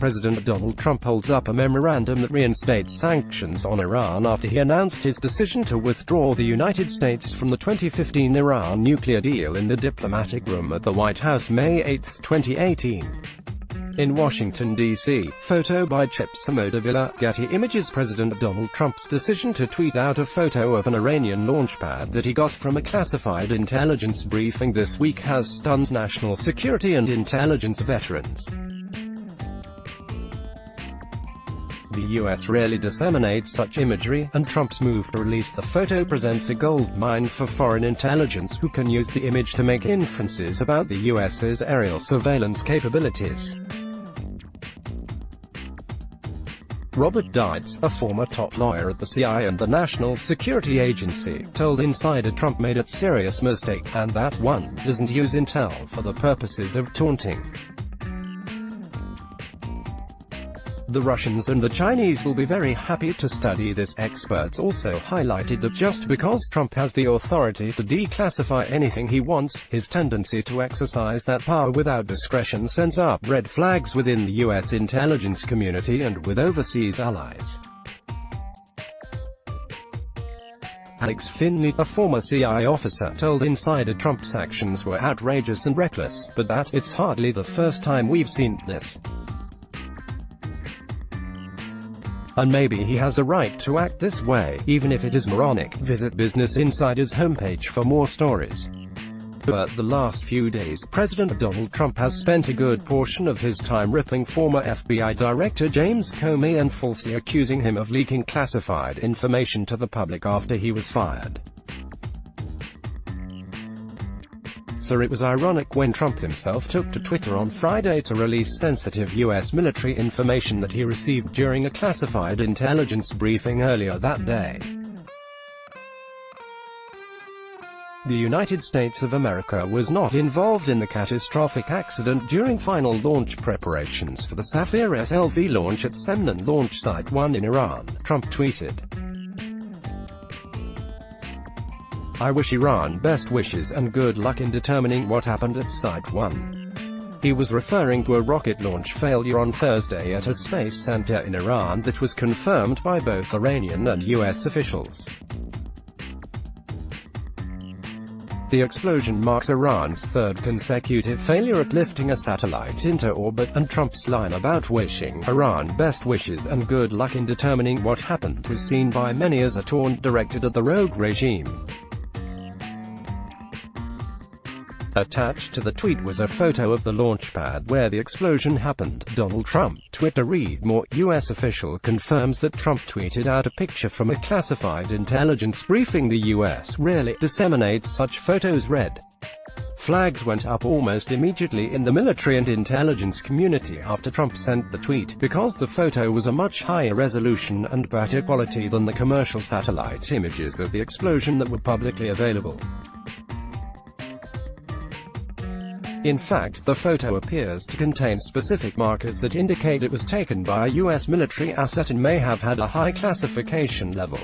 President Donald Trump holds up a memorandum that reinstates sanctions on Iran after he announced his decision to withdraw the United States from the 2015 Iran nuclear deal in the diplomatic room at the White House May 8, 2018. In Washington, D.C., photo by Chip Samodavilla, Getty Images. President Donald Trump's decision to tweet out a photo of an Iranian launch pad that he got from a classified intelligence briefing this week has stunned national security and intelligence veterans. The U.S. rarely disseminates such imagery, and Trump's move to release the photo presents a gold mine for foreign intelligence, who can use the image to make inferences about the U.S.'s aerial surveillance capabilities. Robert Dietz, a former top lawyer at the CIA and the National Security Agency, told Insider Trump made a serious mistake, and that one doesn't use intel for the purposes of taunting. The Russians and the Chinese will be very happy to study this. Experts also highlighted that just because Trump has the authority to declassify anything he wants, his tendency to exercise that power without discretion sends up red flags within the U.S. intelligence community and with overseas allies. Alex Finley, a former CIA officer, told Insider Trump's actions were outrageous and reckless, but that it's hardly the first time we've seen this. And maybe he has a right to act this way, even if it is moronic. Visit Business Insider's homepage for more stories. But the last few days, President Donald Trump has spent a good portion of his time ripping former FBI Director James Comey and falsely accusing him of leaking classified information to the public after he was fired. So it was ironic when Trump himself took to Twitter on Friday to release sensitive U.S. military information that he received during a classified intelligence briefing earlier that day. The United States of America was not involved in the catastrophic accident during final launch preparations for the Safir SLV launch at Semnan Launch Site 1 in Iran, Trump tweeted. I wish Iran best wishes and good luck in determining what happened at Site 1. He was referring to a rocket launch failure on Thursday at a space center in Iran that was confirmed by both Iranian and U.S. officials. The explosion marks Iran's third consecutive failure at lifting a satellite into orbit, and Trump's line about wishing Iran best wishes and good luck in determining what happened was seen by many as a taunt directed at the rogue regime. Attached to the tweet was a photo of the launch pad where the explosion happened. Donald Trump, Twitter. Read more. U.S. official confirms that Trump tweeted out a picture from a classified intelligence briefing. The U.S. rarely disseminates such photos. Red flags went up almost immediately in the military and intelligence community after Trump sent the tweet, because the photo was a much higher resolution and better quality than the commercial satellite images of the explosion that were publicly available. In fact, the photo appears to contain specific markers that indicate it was taken by a U.S. military asset and may have had a high classification level.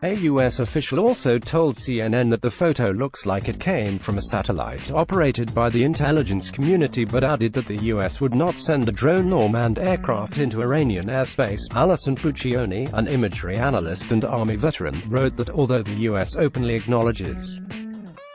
A U.S. official also told CNN that the photo looks like it came from a satellite operated by the intelligence community, but added that the U.S. would not send a drone or manned aircraft into Iranian airspace. Alison Puccioni, an imagery analyst and Army veteran, wrote that although the U.S. openly acknowledges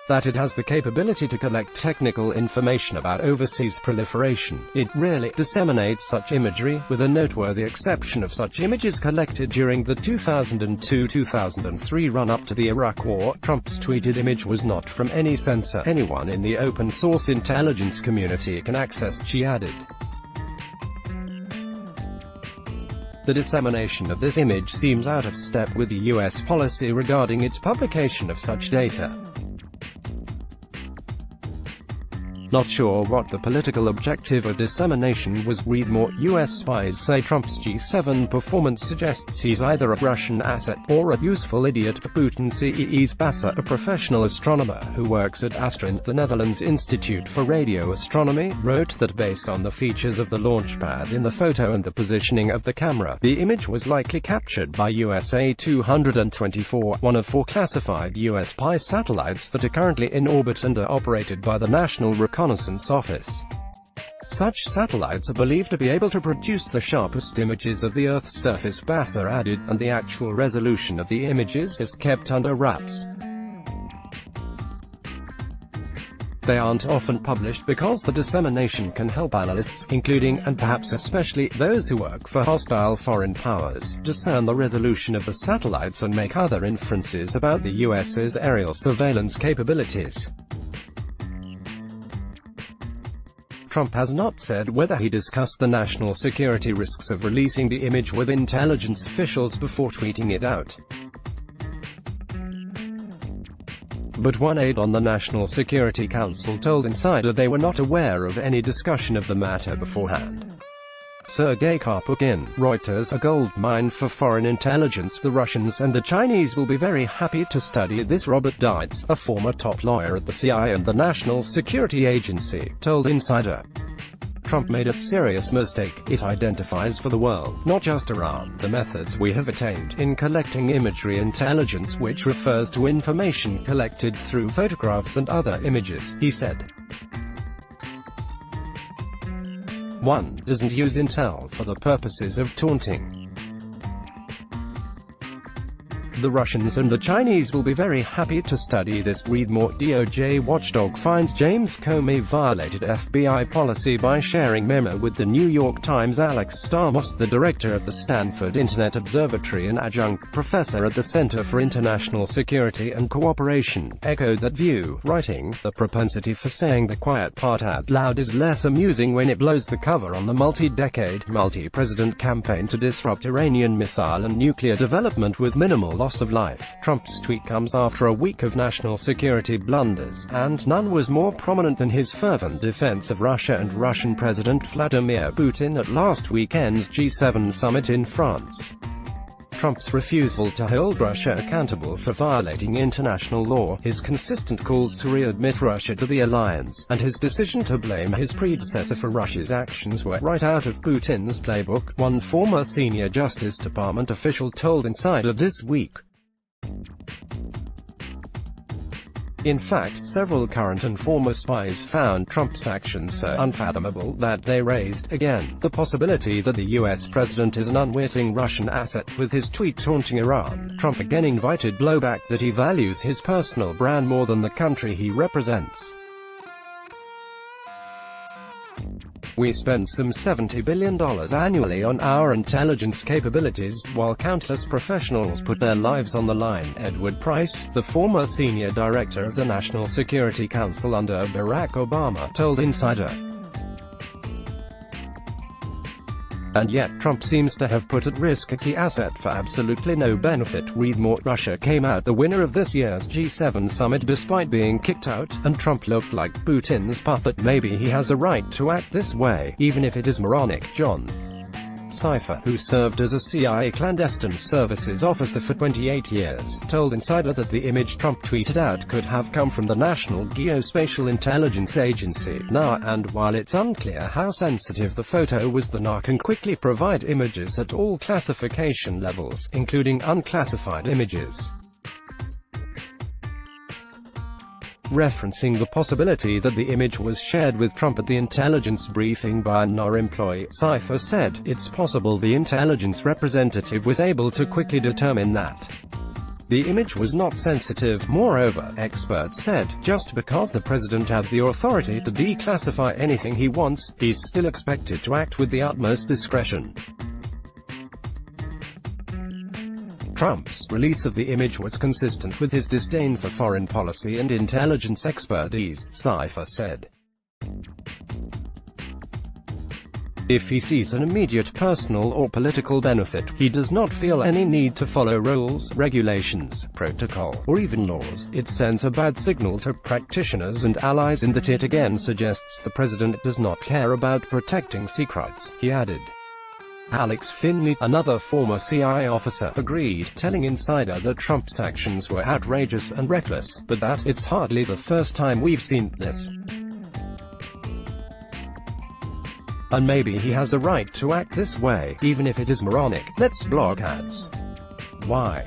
that it has the capability to collect technical information about overseas proliferation, it rarely disseminates such imagery, with a noteworthy exception of such images collected during the 2002-2003 run-up to the Iraq War. Trump's tweeted image was not from any sensor anyone in the open-source intelligence community can access, she added. The dissemination of this image seems out of step with the U.S. policy regarding its publication of such data. Not sure what the political objective of dissemination was. Read more. U.S. spies say Trump's G7 performance suggests he's either a Russian asset or a useful idiot. Putin. Cees Basser, a professional astronomer who works at Astrint, the Netherlands Institute for Radio Astronomy, wrote that based on the features of the launch pad in the photo and the positioning of the camera, the image was likely captured by USA 224, one of 4 classified U.S. spy satellites that are currently in orbit and are operated by the National Reconnaissance Office. Such satellites are believed to be able to produce the sharpest images of the Earth's surface, Basser added, and the actual resolution of the images is kept under wraps. They aren't often published because the dissemination can help analysts, including, and perhaps especially, those who work for hostile foreign powers, discern the resolution of the satellites and make other inferences about the US's aerial surveillance capabilities. Trump has not said whether he discussed the national security risks of releasing the image with intelligence officials before tweeting it out. But one aide on the National Security Council told Insider they were not aware of any discussion of the matter beforehand. Sergei Karpukhin, Reuters, a gold mine for foreign intelligence. The Russians and the Chinese will be very happy to study this, Robert Dietz, a former top lawyer at the CIA and the National Security Agency, told Insider. Trump made a serious mistake. It identifies for the world, not just Iran, the methods we have attained in collecting imagery intelligence, which refers to information collected through photographs and other images, he said. One doesn't use intel for the purposes of taunting. The Russians and the Chinese will be very happy to study this. Read more. DOJ watchdog finds James Comey violated FBI policy by sharing memo with the New York Times. Alex Stamos, the director of the Stanford Internet Observatory and adjunct professor at the Center for International Security and Cooperation, echoed that view, writing, "The propensity for saying the quiet part out loud is less amusing when it blows the cover on the multi-decade, multi-president campaign to disrupt Iranian missile and nuclear development with minimal loss of life." Trump's tweet comes after a week of national security blunders, and none was more prominent than his fervent defense of Russia and Russian President Vladimir Putin at last weekend's G7 summit in France. Trump's refusal to hold Russia accountable for violating international law, his consistent calls to readmit Russia to the alliance, and his decision to blame his predecessor for Russia's actions were right out of Putin's playbook, one former senior Justice Department official told Insider this week. In fact, several current and former spies found Trump's actions so unfathomable that they raised, again, the possibility that the US president is an unwitting Russian asset. With his tweet taunting Iran, Trump again invited blowback that he values his personal brand more than the country he represents. "We spend some $70 billion annually on our intelligence capabilities, while countless professionals put their lives on the line," Edward Price, the former senior director of the National Security Council under Barack Obama, told Insider. And yet, Trump seems to have put at risk a key asset for absolutely no benefit. Read more. Russia came out the winner of this year's G7 summit despite being kicked out, and Trump looked like Putin's puppet. Maybe he has a right to act this way, even if it is moronic. John Cipher, who served as a CIA clandestine services officer for 28 years, told Insider that the image Trump tweeted out could have come from the National Geospatial Intelligence Agency, NA, and while it's unclear how sensitive the photo was, the NA can quickly provide images at all classification levels, including unclassified images. Referencing the possibility that the image was shared with Trump at the intelligence briefing by a NA employee, Cipher said, "It's possible the intelligence representative was able to quickly determine that the image was not sensitive." Moreover, experts said, just because the president has the authority to declassify anything he wants, he's still expected to act with the utmost discretion. Trump's release of the image was consistent with his disdain for foreign policy and intelligence expertise, Cipher said. If he sees an immediate personal or political benefit, he does not feel any need to follow rules, regulations, protocol, or even laws. It sends a bad signal to practitioners and allies in that it again suggests the president does not care about protecting secrets, he added. Alex Finley, another former CIA officer, agreed, telling Insider that Trump's actions were outrageous and reckless, but that it's hardly the first time we've seen this. And maybe he has a right to act this way, even if it is moronic. Let's block ads. Why?